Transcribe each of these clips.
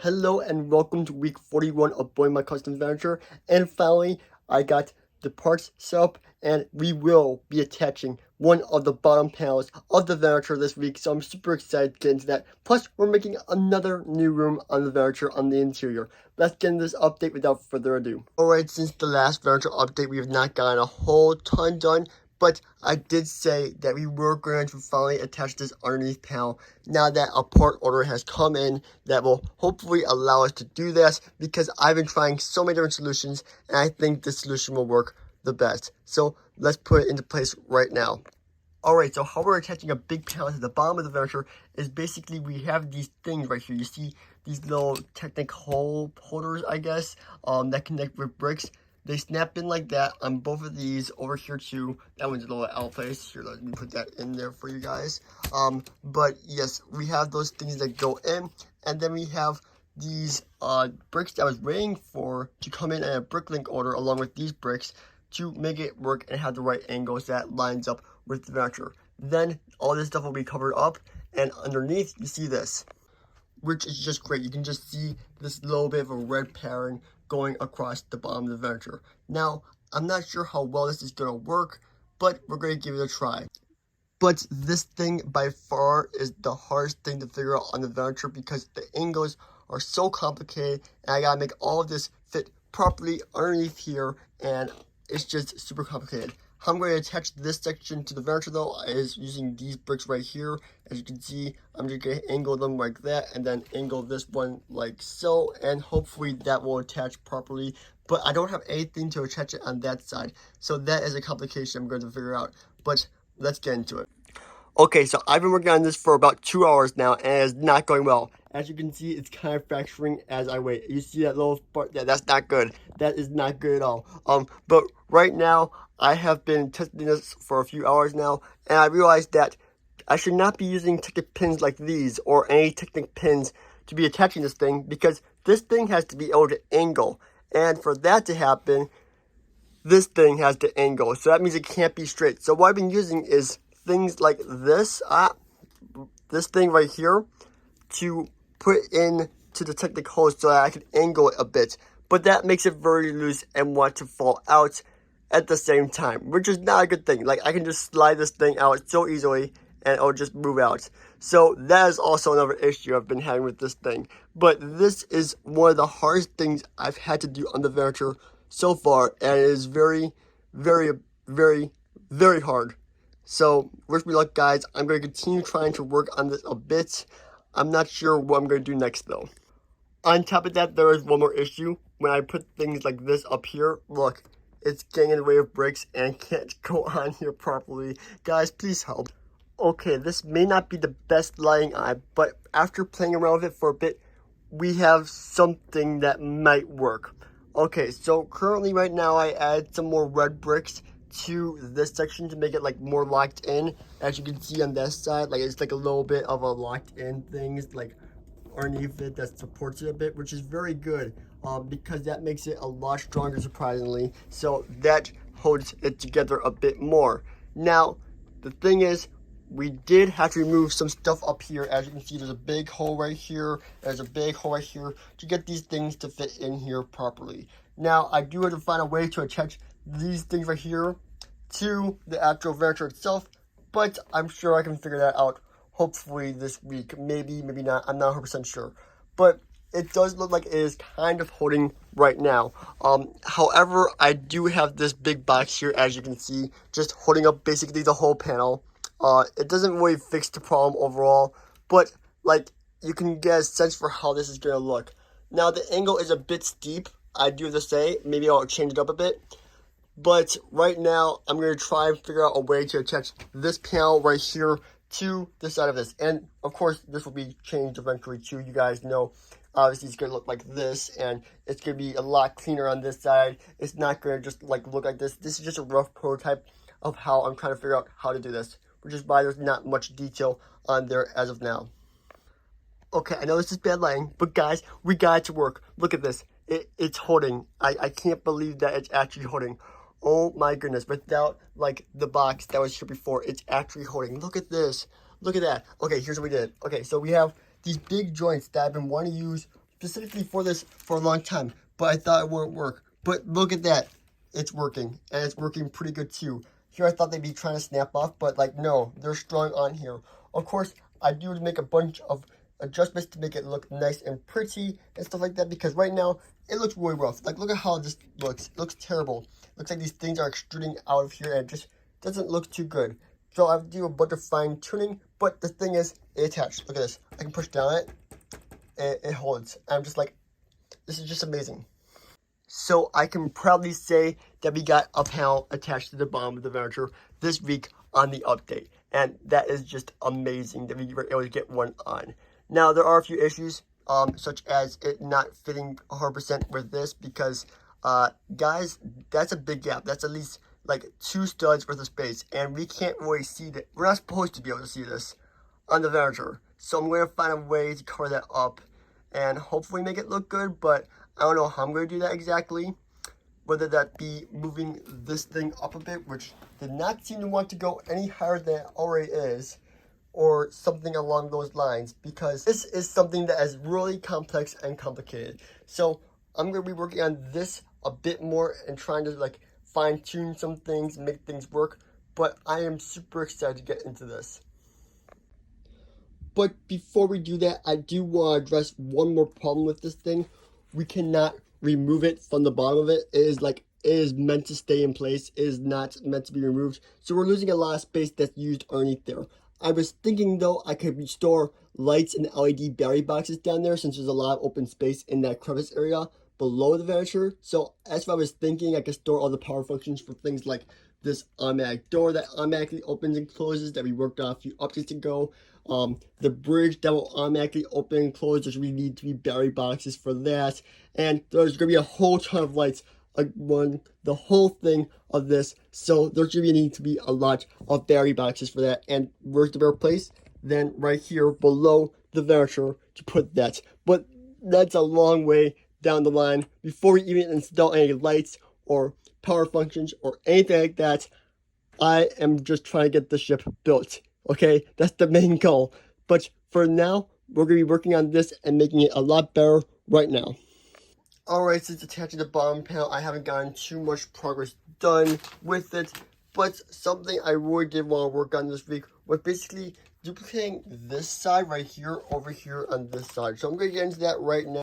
Hello and welcome to week 41 of Building My Custom Venator. And finally, I got the parts set up and we will be attaching one of the bottom panels of the Venator this week. So I'm super excited to get into that. Plus, we're making another new room on the Venator on the interior. Let's get into this update without further ado. Alright, since the last Venator update, we have not gotten a whole ton done. But I did say that we were going to finally attach this underneath panel now that a part order has come in that will hopefully allow us to do this, because I've been trying so many different solutions and I think this solution will work the best. So let's put it into place right now. Alright, so how we're attaching a big panel to the bottom of the Venator is basically we have these things right here. You see these little Technic hole holders, I guess, that connect with bricks. They snap in like that on both of these over here too. That one's a little out of place. Here, let me put that in there for you guys. But yes, we have those things that go in, and then we have these bricks that I was waiting for to come in a bricklink order along with these bricks to make it work and have the right angles that lines up with the Venator. Then all this stuff will be covered up, and underneath you see this, which is just great. You can just see this little bit of a red pattern going across the bottom of the Venator. Now, I'm not sure how well this is going to work, but we're going to give it a try. But this thing by far is the hardest thing to figure out on the Venator because the angles are so complicated and I gotta make all of this fit properly underneath here, and it's just super complicated. How I'm going to attach this section to the Venator though is using these bricks right here. As you can see, I'm just going to angle them like that and then angle this one like so, and hopefully that will attach properly. But I don't have anything to attach it on that side, so that is a complication I'm going to figure out. But let's get into it. Okay, so I've been working on this for about 2 hours now and it's not going well. As you can see, it's kind of fracturing as I wait. You see that little part? Yeah, that's not good. That is not good at all. But right now, I have been testing this for a few hours now, and I realized that I should not be using Technic pins like these or any Technic pins to be attaching this thing, because this thing has to be able to angle. And for that to happen, this thing has to angle. So that means it can't be straight. So what I've been using is things like this thing right here to put in to the Technic holes so that I can angle it a bit. But that makes it very loose and want to fall out at the same time, which is not a good thing. Like, I can just slide this thing out so easily and it'll just move out. So that is also another issue I've been having with this thing. But this is one of the hardest things I've had to do on the Venator so far, and it is very, very, very, very hard. So wish me luck, guys. I'm going to continue trying to work on this a bit. I'm not sure what I'm going to do next though. On top of that, there is one more issue. When I put things like this up here, look, it's getting in the way of bricks and can't go on here properly. Guys, please help. Okay, this may not be the best lighting eye, but after playing around with it for a bit, we have something that might work. Okay, so currently right now I added some more red bricks to this section to make it like more locked in. As you can see on this side, like it's like a little bit of a locked in things like underneath it that supports it a bit, which is very good because that makes it a lot stronger, surprisingly. So that holds it together a bit more. Now the thing is, we did have to remove some stuff up here. As you can see, there's a big hole right here, there's a big hole right here to get these things to fit in here properly. Now I do have to find a way to attach these things right here to the actual Venator itself, but I'm sure I can figure that out hopefully this week. Maybe, maybe not. I'm not 100% sure. But it does look like it is kind of holding right now. However, I do have this big box here, as you can see, just holding up basically the whole panel. It doesn't really fix the problem overall, but like you can get a sense for how this is going to look. Now the angle is a bit steep, I do have to say. Maybe I'll change it up a bit. But right now, I'm going to try and figure out a way to attach this panel right here to the side of this. And of course, this will be changed eventually too. You guys know, obviously it's going to look like this, and it's going to be a lot cleaner on this side. It's not going to just like look like this. This is just a rough prototype of how I'm trying to figure out how to do this, which is why there's not much detail on there as of now. Okay, I know this is bad lighting, but guys, we got it to work. Look at this. It's holding. I can't believe that it's actually holding. Oh my goodness, without like the box that was here before, it's actually holding. Look at this. Look at that. Okay, here's what we did. Okay, so we have these big joints that I've been wanting to use specifically for this for a long time, but I thought it wouldn't work. But look at that. It's working, and it's working pretty good too. Here I thought they'd be trying to snap off, but like no, they're strong on here. Of course, I do make a bunch of adjustments to make it look nice and pretty and stuff like that, because right now it looks really rough. Like look at how this looks. It looks terrible. Looks like these things are extruding out of here and it just doesn't look too good. So I do a bunch of fine tuning, but the thing is, it attached. Look at this. I can push down it, and it holds. I'm just like, this is just amazing. So I can proudly say that we got a panel attached to the bottom of the Venator this week on the update. And that is just amazing that we were able to get one on. Now, there are a few issues, such as it not fitting 100% with this because, guys, that's a big gap. That's at least like 2 studs worth of space. And we can't really see that. We're not supposed to be able to see this on the Venator. So I'm going to find a way to cover that up and hopefully make it look good, but I don't know how I'm going to do that exactly. Whether that be moving this thing up a bit, which did not seem to want to go any higher than it already is, or something along those lines, because this is something that is really complex and complicated. So I'm going to be working on this a bit more and trying to like fine tune some things, make things work, but I am super excited to get into this. But before we do that, I do want to address one more problem with this thing. We cannot remove it from the bottom of it. It is meant to stay in place. It is not meant to be removed. So we're losing a lot of space that's used underneath there. I was thinking though I could restore lights and LED battery boxes down there since there's a lot of open space in that crevice area below the Venator. So as I was thinking, I could store all the power functions for things like this automatic door that automatically opens and closes that we worked on a few updates ago. The bridge that will automatically open and close. There's really need to be battery boxes for that. And there's going to be a whole ton of lights on the whole thing of this. So there's going to need to be a lot of battery boxes for that. And where's the better place? Then right here below the Venator to put that. But that's a long way down the line before we even install any lights or power functions or anything like that. I am just trying to get the ship built. Okay, that's the main goal. But for now, we're going to be working on this and making it a lot better right now. Alright, since attaching the bottom panel, I haven't gotten too much progress done with it. But something I really did want to work on this week was basically duplicating this side right here over here on this side. So I'm going to get into that right now.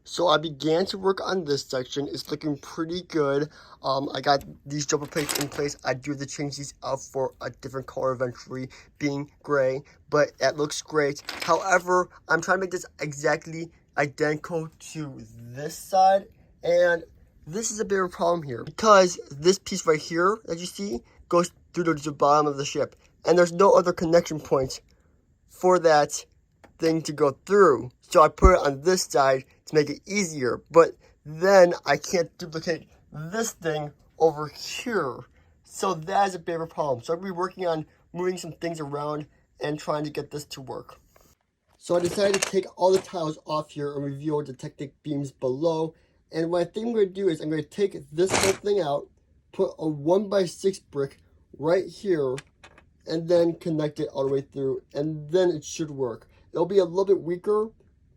So I began to work on this section. It's looking pretty good. I got these jumper plates in place. I do have to change these out for a different color eventually, being gray, but that looks great. However, I'm trying to make this exactly identical to this side, and this is a bigger problem here because this piece right here that you see goes through the bottom of the ship, and there's no other connection points for that thing to go through. So I put it on this side to make it easier, but then I can't duplicate this thing over here. So that is a bigger problem. So I'll be working on moving some things around and trying to get this to work. So I decided to take all the tiles off here and reveal the Technic beams below. And what I think I'm going to do is I'm going to take this whole thing out, put a 1x6 brick right here, and then connect it all the way through, and then it should work. It'll be a little bit weaker,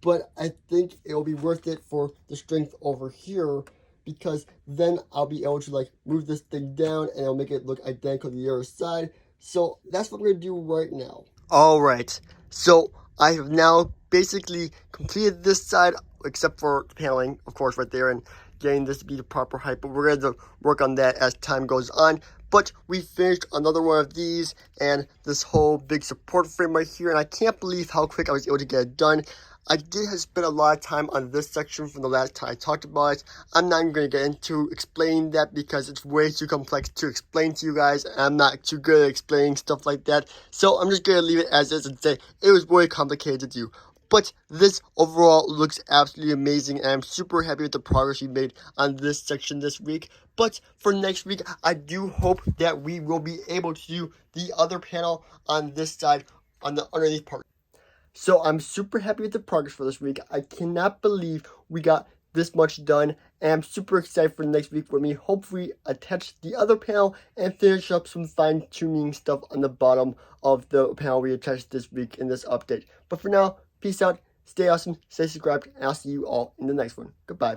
but I think it'll be worth it for the strength over here, because then I'll be able to like move this thing down and it'll make it look identical to the other side. So that's what we're going to do right now. Alright, so I have now basically completed this side, except for the paneling, of course, right there, and getting this to be the proper height, but we're going to work on that as time goes on. But we finished another one of these and this whole big support frame right here, and I can't believe how quick I was able to get it done. I did have spent a lot of time on this section from the last time I talked about it. I'm not even going to get into explaining that because it's way too complex to explain to you guys, and I'm not too good at explaining stuff like that. So I'm just going to leave it as is and say it was way complicated to do. But this overall looks absolutely amazing, and I'm super happy with the progress we made on this section this week. But for next week, I do hope that we will be able to do the other panel on this side, on the underneath part. So I'm super happy with the progress for this week. I cannot believe we got this much done, and I'm super excited for next week when we hopefully attach the other panel and finish up some fine-tuning stuff on the bottom of the panel we attached this week in this update. But for now, peace out. Stay awesome, stay subscribed, and I'll see you all in the next one. Goodbye.